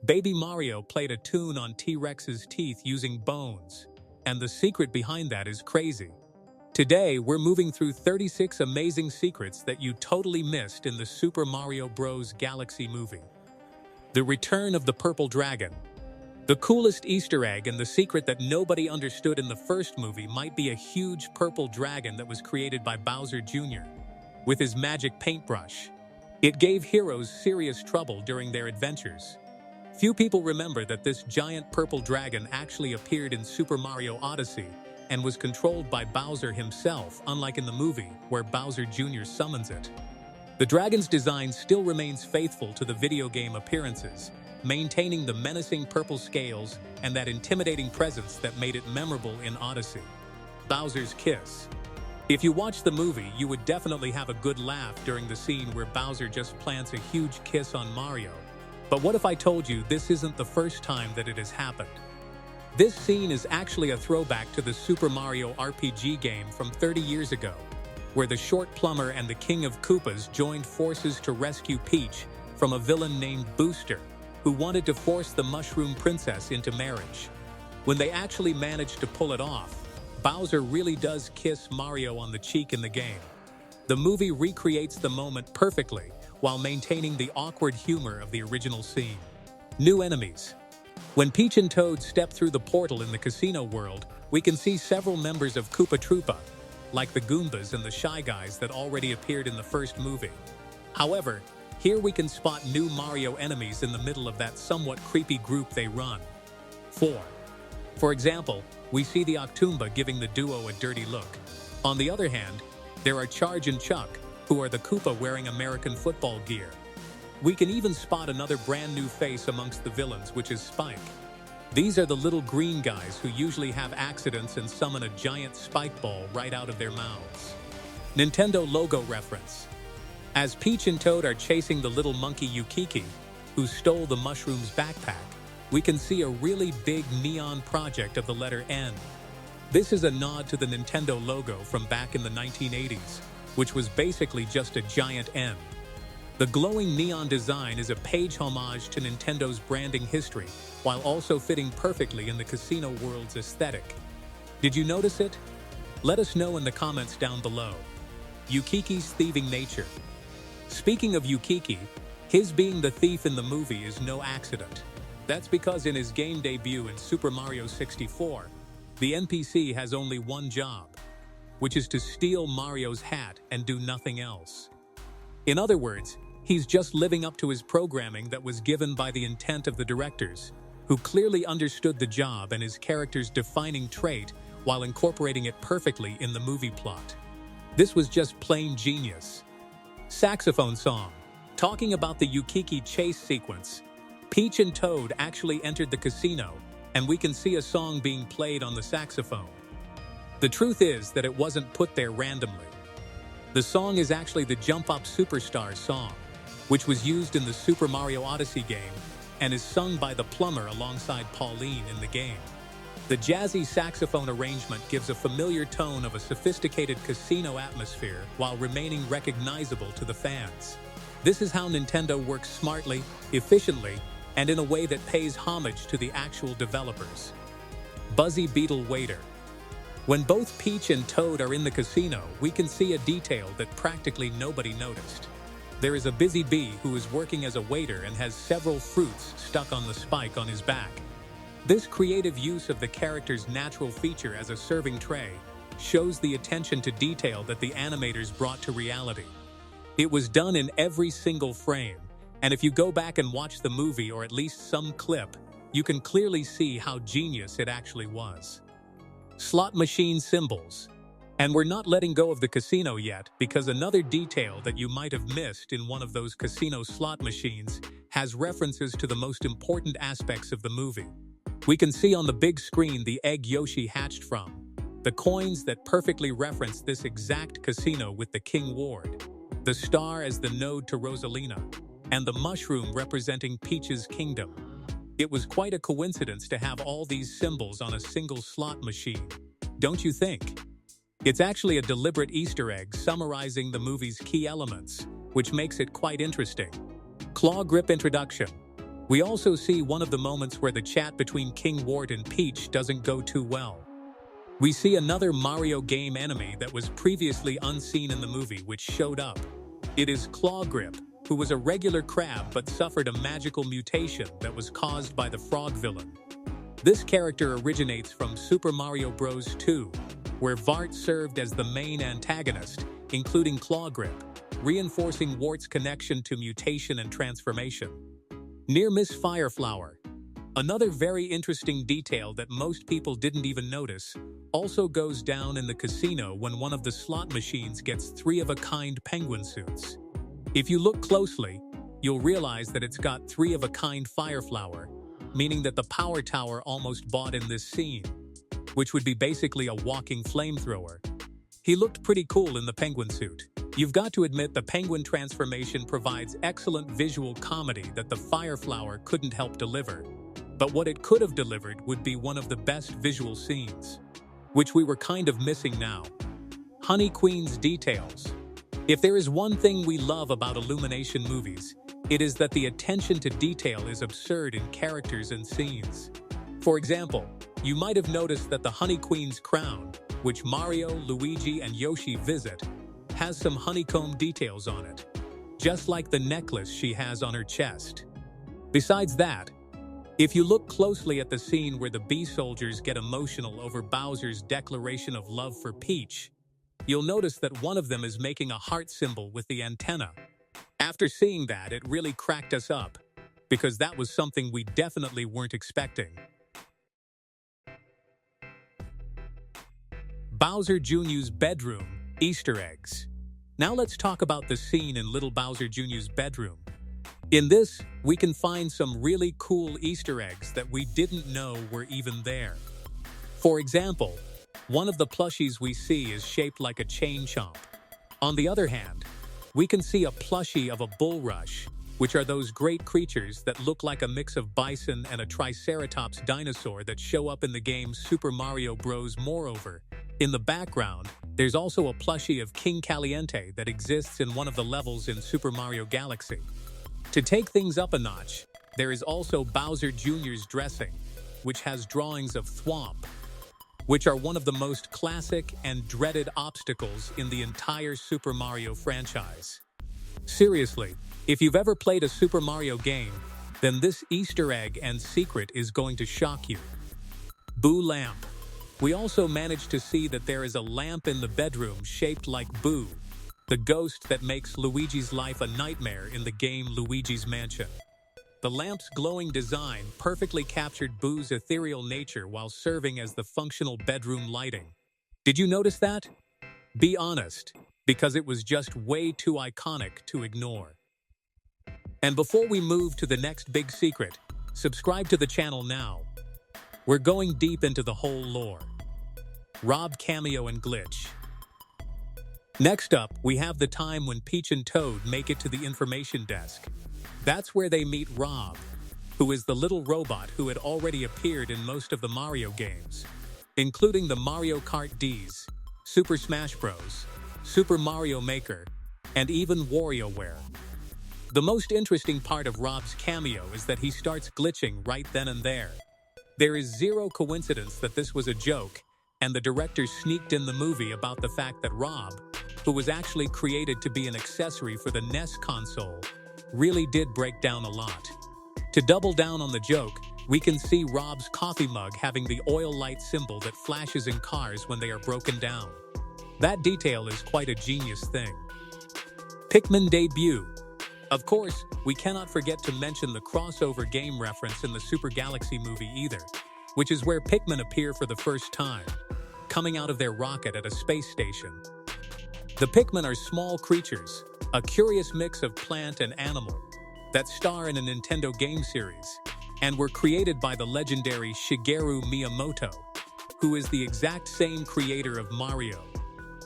Baby Mario played a tune on T-Rex's teeth using bones, and the secret behind that is crazy. Today, we're moving through 36 amazing secrets that you totally missed in the Super Mario Bros. Galaxy movie. The Return of the Purple Dragon. The coolest Easter egg and the secret that nobody understood in the first movie might be a huge purple dragon that was created by Bowser Jr. with his magic paintbrush. It gave heroes serious trouble during their adventures. Few people remember that this giant purple dragon actually appeared in Super Mario Odyssey and was controlled by Bowser himself, unlike in the movie, where Bowser Jr. summons it. The dragon's design still remains faithful to the video game appearances, maintaining the menacing purple scales and that intimidating presence that made it memorable in Odyssey. Bowser's Kiss. If you watch the movie, you would definitely have a good laugh during the scene where Bowser just plants a huge kiss on Mario. But what if I told you this isn't the first time that it has happened? This scene is actually a throwback to the Super Mario RPG game from 30 years ago, where the short plumber and the King of Koopas joined forces to rescue Peach from a villain named Booster, who wanted to force the Mushroom Princess into marriage. When they actually managed to pull it off, Bowser really does kiss Mario on the cheek in the game. The movie recreates the moment perfectly while maintaining the awkward humor of the original scene. New enemies. When Peach and Toad step through the portal in the casino world, we can see several members of Koopa Troopa, like the Goombas and the Shy Guys that already appeared in the first movie. However, here we can spot new Mario enemies in the middle of that somewhat creepy group they run. 4. For example, we see the Octoomba giving the duo a dirty look. On the other hand, there are Charge and Chuck, who are the Koopa wearing American football gear. We can even spot another brand new face amongst the villains, which is Spike. These are the little green guys who usually have accidents and summon a giant spike ball right out of their mouths. Nintendo logo reference. As Peach and Toad are chasing the little monkey Yukiki, who stole the mushroom's backpack, we can see a really big neon project of the letter N. This is a nod to the Nintendo logo from back in the 1980s, which was basically just a giant N. The glowing neon design is a page homage to Nintendo's branding history, while also fitting perfectly in the casino world's aesthetic. Did you notice it? Let us know in the comments down below. Yukiki's thieving nature. Speaking of Yukiki, his being the thief in the movie is no accident. That's because in his game debut in Super Mario 64, the NPC has only one job, which is to steal Mario's hat and do nothing else. In other words, he's just living up to his programming that was given by the intent of the directors, who clearly understood the job and his character's defining trait while incorporating it perfectly in the movie plot. This was just plain genius. Saxophone song. Talking about the Yukiki chase sequence, Peach and Toad actually entered the casino, and we can see a song being played on the saxophone. The truth is that it wasn't put there randomly. The song is actually the Jump Up Superstar song, which was used in the Super Mario Odyssey game and is sung by the plumber alongside Pauline in the game. The jazzy saxophone arrangement gives a familiar tone of a sophisticated casino atmosphere while remaining recognizable to the fans. This is how Nintendo works smartly, efficiently, and in a way that pays homage to the actual developers. Buzzy Beetle Waiter. When both Peach and Toad are in the casino, we can see a detail that practically nobody noticed. There is a busy bee who is working as a waiter and has several fruits stuck on the spike on his back. This creative use of the character's natural feature as a serving tray shows the attention to detail that the animators brought to reality. It was done in every single frame, and if you go back and watch the movie or at least some clip, you can clearly see how genius it actually was. Slot machine symbols. And we're not letting go of the casino yet, because another detail that you might have missed in one of those casino slot machines has references to the most important aspects of the movie. We can see on the big screen the egg Yoshi hatched from, the coins that perfectly reference this exact casino with the King Ward, the star as the node to Rosalina, and the mushroom representing Peach's kingdom. It was quite a coincidence to have all these symbols on a single slot machine, don't you think? It's actually a deliberate Easter egg summarizing the movie's key elements, which makes it quite interesting. Claw grip introduction. We also see one of the moments where the chat between King Wart and Peach doesn't go too well. We see another Mario game enemy that was previously unseen in the movie which showed up. It is Claw Grip, who was a regular crab but suffered a magical mutation that was caused by the frog villain. This character originates from Super Mario Bros. 2, where Vart served as the main antagonist, including Claw Grip, reinforcing Wart's connection to mutation and transformation. Near Miss Fireflower. Another very interesting detail that most people didn't even notice also goes down in the casino when one of the slot machines gets three-of-a-kind penguin suits. If you look closely, you'll realize that it's got three-of-a-kind Fireflower, meaning that the power tower almost bought in this scene, which would be basically a walking flamethrower. He looked pretty cool in the penguin suit. You've got to admit the penguin transformation provides excellent visual comedy that the Fireflower couldn't help deliver. But what it could have delivered would be one of the best visual scenes, which we were kind of missing now. Honey Queen's details. If there is one thing we love about Illumination movies, it is that the attention to detail is absurd in characters and scenes. For example, you might have noticed that the Honey Queen's crown, which Mario, Luigi, and Yoshi visit, has some honeycomb details on it, just like the necklace she has on her chest. Besides that, if you look closely at the scene where the bee soldiers get emotional over Bowser's declaration of love for Peach, you'll notice that one of them is making a heart symbol with the antenna. After seeing that, it really cracked us up, because that was something we definitely weren't expecting. Bowser Jr.'s bedroom, Easter eggs. Now let's talk about the scene in Little Bowser Jr.'s bedroom. In this, we can find some really cool Easter eggs that we didn't know were even there. For example, one of the plushies we see is shaped like a chain chomp. On the other hand, we can see a plushie of a bulrush, which are those great creatures that look like a mix of bison and a triceratops dinosaur that show up in the game Super Mario Bros. Moreover, in the background, there's also a plushie of King Caliente that exists in one of the levels in Super Mario Galaxy. To take things up a notch, there is also Bowser Jr.'s dressing, which has drawings of Thwomp, which are one of the most classic and dreaded obstacles in the entire Super Mario franchise. Seriously, if you've ever played a Super Mario game, then this Easter egg and secret is going to shock you. Boo Lamp. We also managed to see that there is a lamp in the bedroom shaped like Boo, the ghost that makes Luigi's life a nightmare in the game Luigi's Mansion. The lamp's glowing design perfectly captured Boo's ethereal nature while serving as the functional bedroom lighting. Did you notice that? Be honest, because it was just way too iconic to ignore. And before we move to the next big secret, subscribe to the channel now. We're going deep into the whole lore. Rob cameo and glitch. Next up, we have the time when Peach and Toad make it to the information desk. That's where they meet Rob, who is the little robot who had already appeared in most of the Mario games, including the Mario Kart Ds, Super Smash Bros., Super Mario Maker, and even WarioWare. The most interesting part of Rob's cameo is that he starts glitching right then and there. There is zero coincidence that this was a joke, and the director sneaked in the movie about the fact that Rob, who was actually created to be an accessory for the NES console, really did break down a lot. To double down on the joke, we can see Rob's coffee mug having the oil light symbol that flashes in cars when they are broken down. That detail is quite a genius thing. Pikmin debut. Of course, we cannot forget to mention the crossover game reference in the Super Galaxy movie either, which is where Pikmin appear for the first time, coming out of their rocket at a space station. The Pikmin are small creatures, a curious mix of plant and animal, that star in a Nintendo game series, and were created by the legendary Shigeru Miyamoto, who is the exact same creator of Mario.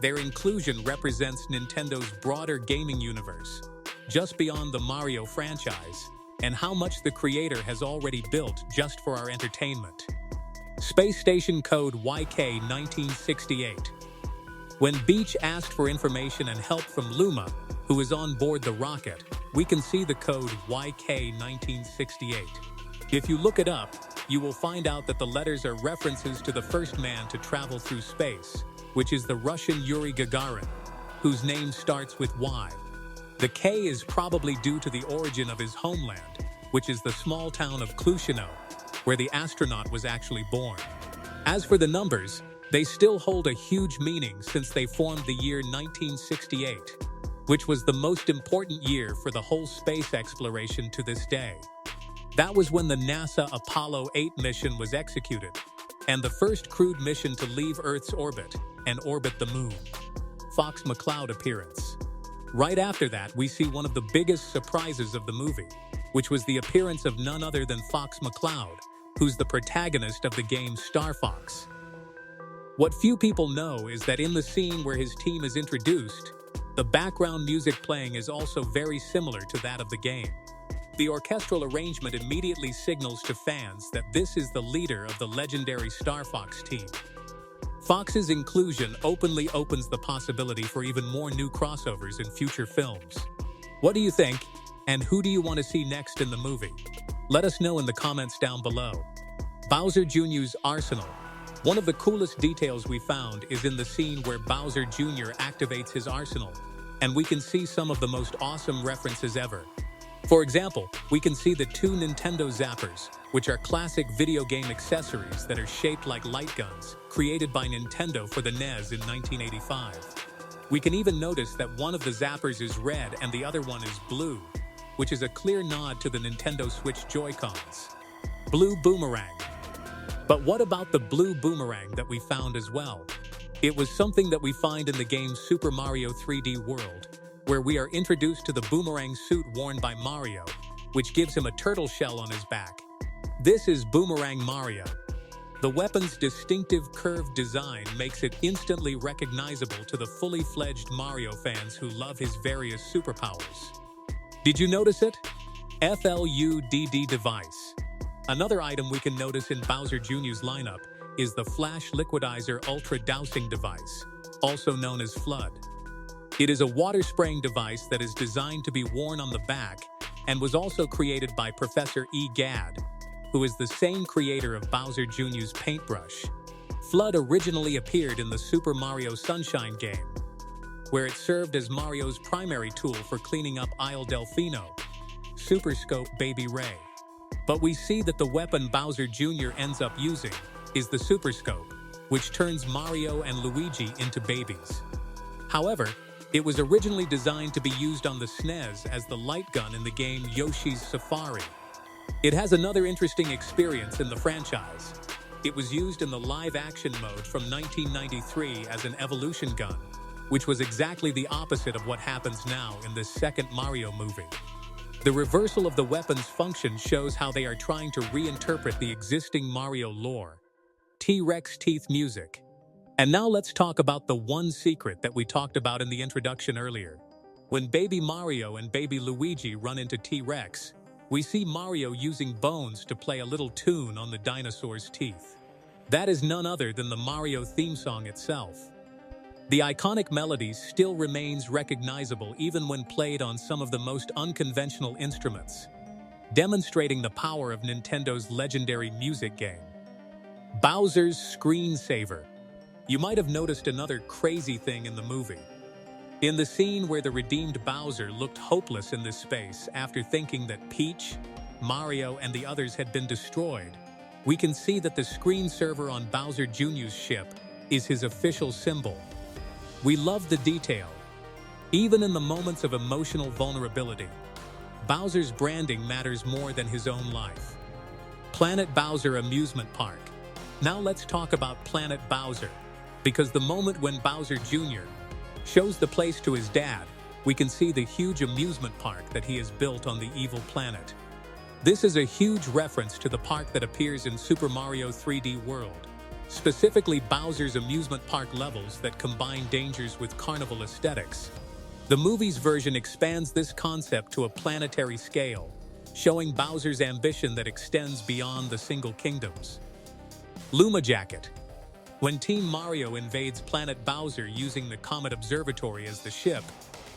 Their inclusion represents Nintendo's broader gaming universe, just beyond the Mario franchise, and how much the creator has already built just for our entertainment. Space Station Code YK1968. When Beach asked for information and help from Luma, who is on board the rocket, we can see the code YK1968. If you look it up, you will find out that the letters are references to the first man to travel through space, which is the Russian Yuri Gagarin, whose name starts with Y. The K is probably due to the origin of his homeland, which is the small town of Klushino, where the astronaut was actually born. As for the numbers, they still hold a huge meaning since they formed the year 1968, which was the most important year for the whole space exploration to this day. That was when the NASA Apollo 8 mission was executed, and the first crewed mission to leave Earth's orbit and orbit the Moon. Fox McCloud appearance. Right after that, we see one of the biggest surprises of the movie, which was the appearance of none other than Fox McCloud, who's the protagonist of the game Star Fox. What few people know is that in the scene where his team is introduced, the background music playing is also very similar to that of the game. The orchestral arrangement immediately signals to fans that this is the leader of the legendary Star Fox team. Fox's inclusion openly opens the possibility for even more new crossovers in future films. What do you think? And who do you want to see next in the movie? Let us know in the comments down below. Bowser Jr.'s Arsenal. One of the coolest details we found is in the scene where Bowser Jr. activates his arsenal, and we can see some of the most awesome references ever. For example, we can see the two Nintendo Zappers, which are classic video game accessories that are shaped like light guns, created by Nintendo for the NES in 1985. We can even notice that one of the Zappers is red and the other one is blue, which is a clear nod to the Nintendo Switch Joy-Cons. Blue Boomerang. But what about the blue boomerang that we found as well? It was something that we find in the game Super Mario 3D World, where we are introduced to the boomerang suit worn by Mario, which gives him a turtle shell on his back. This is Boomerang Mario. The weapon's distinctive curved design makes it instantly recognizable to the fully fledged Mario fans who love his various superpowers. Did you notice it? FLUDD device. Another item we can notice in Bowser Jr.'s lineup is the Flash Liquidizer Ultra Dousing device, also known as FLUDD. It is a water-spraying device that is designed to be worn on the back and was also created by Professor E. Gadd, who is the same creator of Bowser Jr.'s paintbrush. FLUDD originally appeared in the Super Mario Sunshine game, where it served as Mario's primary tool for cleaning up Isle Delfino, Super Scope Baby Ray. But we see that the weapon Bowser Jr. ends up using is the Super Scope, which turns Mario and Luigi into babies. However, it was originally designed to be used on the SNES as the light gun in the game Yoshi's Safari. It has another interesting experience in the franchise. It was used in the live-action mode from 1993 as an evolution gun, which was exactly the opposite of what happens now in this second Mario movie. The reversal of the weapon's function shows how they are trying to reinterpret the existing Mario lore. T-Rex teeth music. And now let's talk about the one secret that we talked about in the introduction earlier. When Baby Mario and Baby Luigi run into T-Rex, we see Mario using bones to play a little tune on the dinosaur's teeth. That is none other than the Mario theme song itself. The iconic melody still remains recognizable even when played on some of the most unconventional instruments, demonstrating the power of Nintendo's legendary music game. Bowser's screensaver. You might have noticed another crazy thing in the movie. In the scene where the redeemed Bowser looked hopeless in this space after thinking that Peach, Mario, and the others had been destroyed, we can see that the screensaver on Bowser Jr.'s ship is his official symbol. We love the detail. Even in the moments of emotional vulnerability, Bowser's branding matters more than his own life. Planet Bowser Amusement Park. Now let's talk about Planet Bowser, because the moment when Bowser Jr. shows the place to his dad, we can see the huge amusement park that he has built on the evil planet. This is a huge reference to the park that appears in Super Mario 3D World, specifically Bowser's amusement park levels that combine dangers with carnival aesthetics. The movie's version expands this concept to a planetary scale, showing Bowser's ambition that extends beyond the single kingdoms. Luma Jacket. When Team Mario invades Planet Bowser using the Comet Observatory as the ship,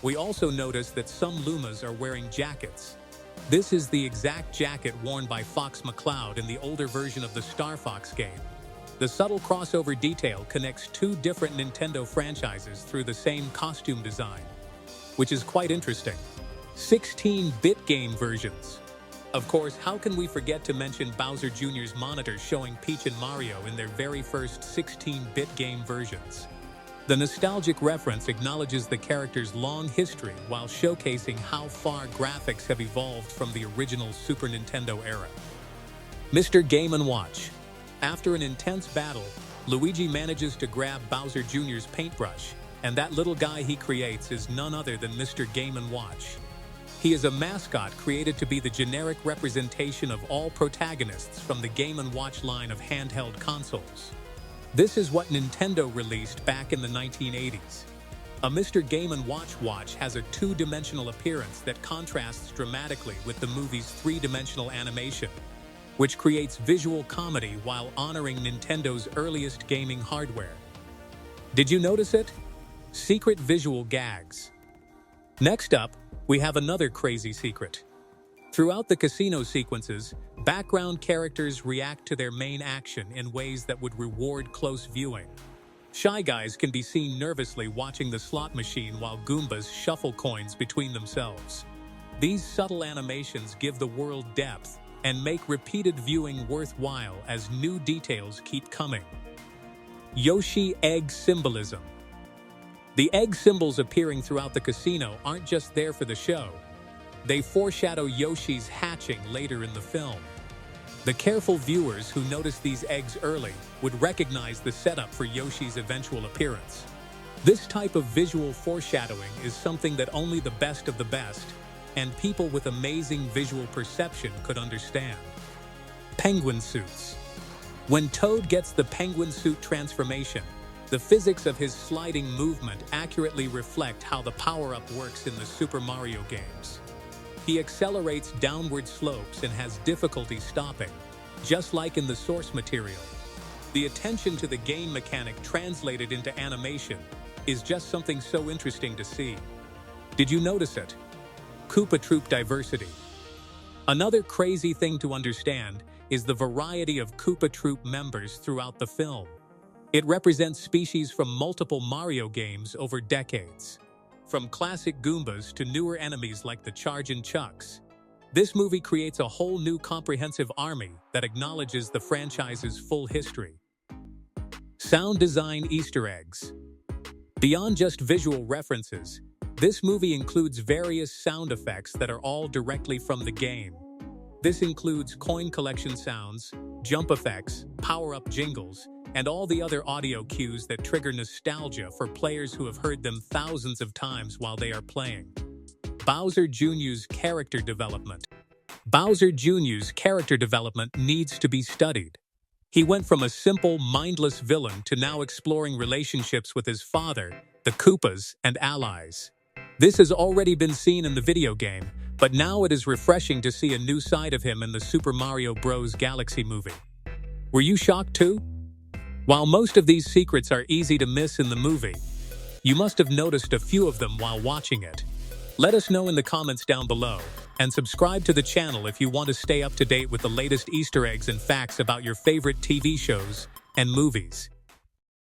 We also notice that some Lumas are wearing jackets. This is the exact jacket worn by Fox McCloud in the older version of the Star Fox game. The subtle crossover detail connects two different Nintendo franchises through the same costume design, which is quite interesting. 16-bit game versions. Of course, how can we forget to mention Bowser Jr.'s monitor showing Peach and Mario in their very first 16-bit game versions? The nostalgic reference acknowledges the character's long history while showcasing how far graphics have evolved from the original Super Nintendo era. Mr. Game & Watch. After an intense battle, Luigi manages to grab Bowser Jr.'s paintbrush, and that little guy he creates is none other than Mr. Game & Watch. He is a mascot created to be the generic representation of all protagonists from the Game & Watch line of handheld consoles. This is what Nintendo released back in the 1980s. A Mr. Game & Watch has a two-dimensional appearance that contrasts dramatically with the movie's three-dimensional animation, which creates visual comedy while honoring Nintendo's earliest gaming hardware. Did you notice it? Secret visual gags. Next up, we have another crazy secret. Throughout the casino sequences, background characters react to their main action in ways that would reward close viewing. Shy Guys can be seen nervously watching the slot machine while Goombas shuffle coins between themselves. These subtle animations give the world depth and make repeated viewing worthwhile as new details keep coming. Yoshi egg symbolism. The egg symbols appearing throughout the casino aren't just there for the show. They foreshadow Yoshi's hatching later in the film. The careful viewers who notice these eggs early would recognize the setup for Yoshi's eventual appearance. This type of visual foreshadowing is something that only the best of the best and people with amazing visual perception could understand. Penguin suits. When Toad gets the penguin suit transformation, the physics of his sliding movement accurately reflect how the power-up works in the Super Mario games. He accelerates downward slopes and has difficulty stopping, just like in the source material. The attention to the game mechanic translated into animation is just something so interesting to see. Did you notice it? Koopa Troop diversity. Another crazy thing to understand is the variety of Koopa Troop members throughout the film. It represents species from multiple Mario games over decades. From classic Goombas to newer enemies like the Chargin' Chucks. This movie creates a whole new comprehensive army that acknowledges the franchise's full history. Sound design Easter eggs. Beyond just visual references, this movie includes various sound effects that are all directly from the game. This includes coin collection sounds, jump effects, power-up jingles, and all the other audio cues that trigger nostalgia for players who have heard them thousands of times while they are playing. Bowser Jr.'s character development. Bowser Jr.'s character development needs to be studied. He went from a simple, mindless villain to now exploring relationships with his father, the Koopas, and allies. This has already been seen in the video game, but now it is refreshing to see a new side of him in the Super Mario Bros. Galaxy movie. Were you shocked too? While most of these secrets are easy to miss in the movie, you must have noticed a few of them while watching it. Let us know in the comments down below, and subscribe to the channel if you want to stay up to date with the latest Easter eggs and facts about your favorite TV shows and movies.